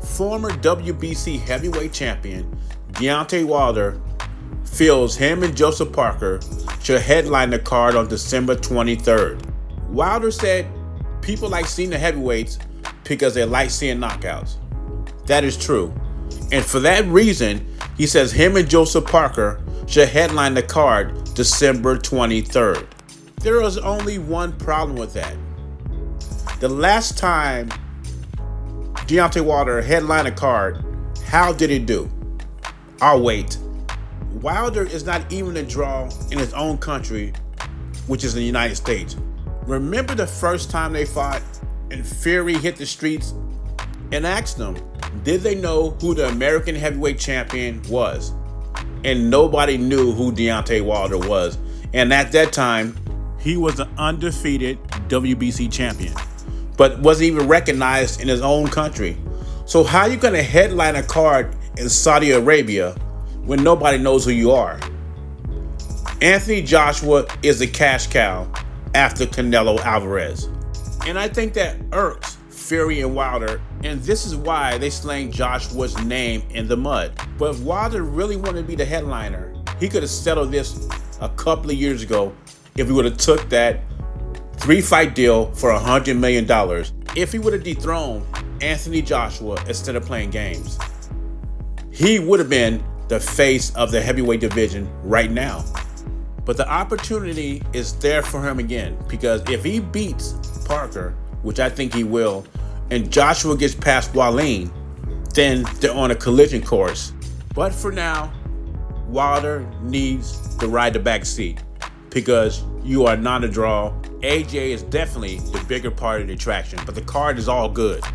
Former WBC heavyweight champion Deontay Wilder feels him and Joseph Parker should headline the card on December 23rd. Wilder said people like seeing the heavyweights because they like seeing knockouts. That is true. And for that reason, he says him and Joseph Parker should headline the card December 23rd. There is only one problem with that. The last time Deontay Wilder headlined a card, how did he do? I'll wait. Wilder is not even a draw in his own country, which is the United States. Remember the first time they fought and Fury hit the streets and asked them, did they know who the American heavyweight champion was? And nobody knew who Deontay Wilder was. And at that time, he was an undefeated WBC champion, but wasn't even recognized in his own country. So how are you going to headline a card in Saudi Arabia when nobody knows who you are? Anthony Joshua is a cash cow after Canelo Alvarez. And I think that irks Fury and Wilder, and this is why they slang Joshua's name in the mud. But if Wilder really wanted to be the headliner, he could have settled this a couple of years ago if he would have took that 3-fight deal for $100 million. If he would have dethroned Anthony Joshua instead of playing games, he would have been the face of the heavyweight division right now. But the opportunity is there for him again, because if he beats Parker, which I think he will, and Joshua gets past Wallin, then they're on a collision course. But for now, Wilder needs to ride the back seat because you are not a draw. AJ is definitely the bigger part of the attraction, but the card is all good. I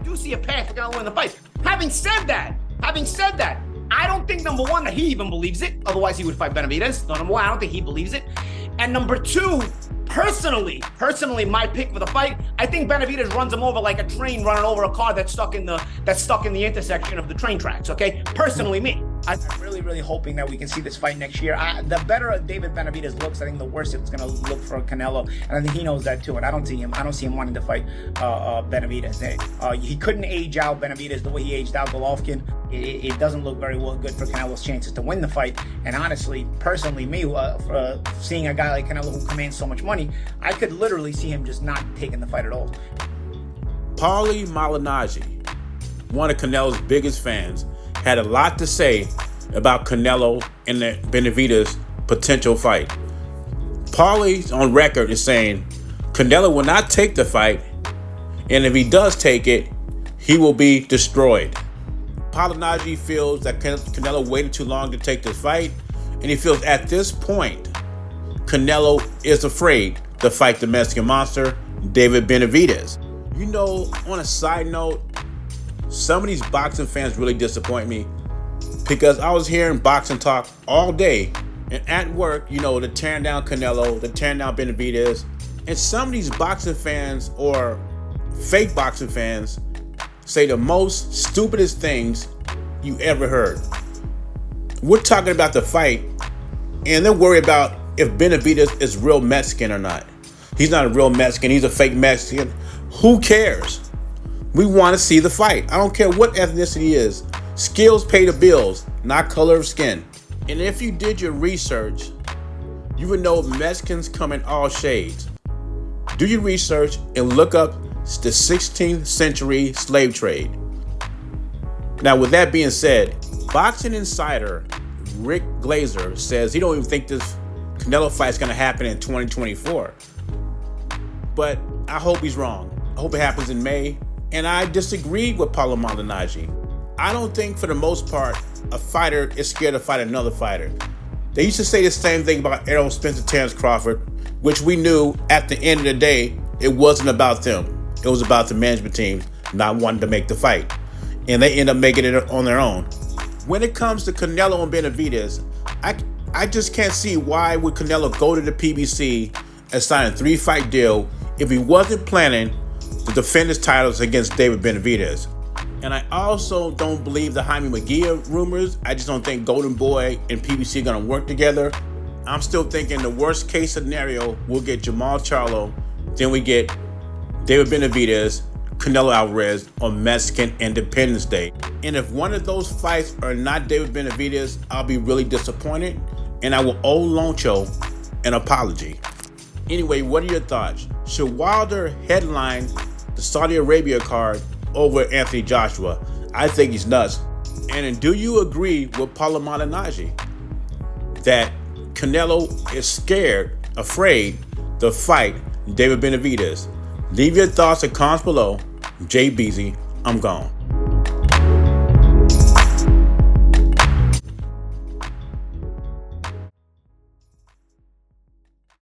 do see a path for Canelo to win the fight. Having said that, I don't think, number one, that he even believes it. Otherwise, he would fight Benavidez. No, number one, I don't think he believes it. And number two, personally, my pick for the fight, I think Benavidez runs him over like a train running over a car that's stuck in the intersection of the train tracks, okay? Personally, me. I'm really hoping that we can see this fight next year. The better David Benavidez looks, I think the worse it's going to look for Canelo, and I think he knows that too. And I don't see him wanting to fight Benavidez. He couldn't age out Benavidez the way he aged out Golovkin. It doesn't look very well good for Canelo's chances to win the fight. And honestly, personally, me, for seeing a guy like Canelo who commands so much money, I could literally see him just not taking the fight at all. Paulie Malignaggi, one of Canelo's biggest fans, had a lot to say about Canelo and the Benavidez potential fight. Paulie's on record is saying Canelo will not take the fight, and if he does take it, he will be destroyed. Malignaggi feels that Canelo waited too long to take this fight, and he feels at this point Canelo is afraid to fight the Mexican monster, David Benavidez. You know, on a side note, some of these boxing fans really disappoint me because I was hearing boxing talk all day, and at work, you know, they're tearing down Canelo, they're tearing down Benavidez, and some of these boxing fans or fake boxing fans say the most stupidest things you ever heard. We're talking about the fight, and they're worried about if Benavidez is real Mexican or not. He's not a real Mexican, he's a fake Mexican. Who cares? We want to see the fight. I don't care what ethnicity he is. Skills pay the bills, not color of skin. And if you did your research, you would know Mexicans come in all shades. Do your research and look up the 16th century slave trade. Now, with that being said, boxing insider Rick Glazer says he don't even think this Canelo fight is going to happen in 2024. But I hope he's wrong. I hope it happens in May. And I disagree with Paulie Malignaggi. I don't think, for the most part, a fighter is scared to fight another fighter. They used to say the same thing about Errol Spence and Terrence Crawford, which we knew at the end of the day, it wasn't about them. It was about the management team not wanting to make the fight. And they end up making it on their own. When it comes to Canelo and Benavidez, I just can't see why would Canelo go to the PBC and sign a 3-fight deal if he wasn't planning to defend his titles against David Benavidez. And I also don't believe the Jaime Munguia rumors. I just don't think Golden Boy and PBC are going to work together. I'm still thinking the worst case scenario, we'll get Jamal Charlo, then we get David Benavidez, Canelo Alvarez on Mexican Independence Day. And if one of those fights are not David Benavidez, I'll be really disappointed, and I will owe Loncho an apology. Anyway, what are your thoughts? Should Wilder headline the Saudi Arabia card over Anthony Joshua? I think he's nuts. And do you agree with Paulo Malignaggi that Canelo is scared, afraid to fight David Benavidez? Leave your thoughts and comments below. Jay Beasy, I'm gone.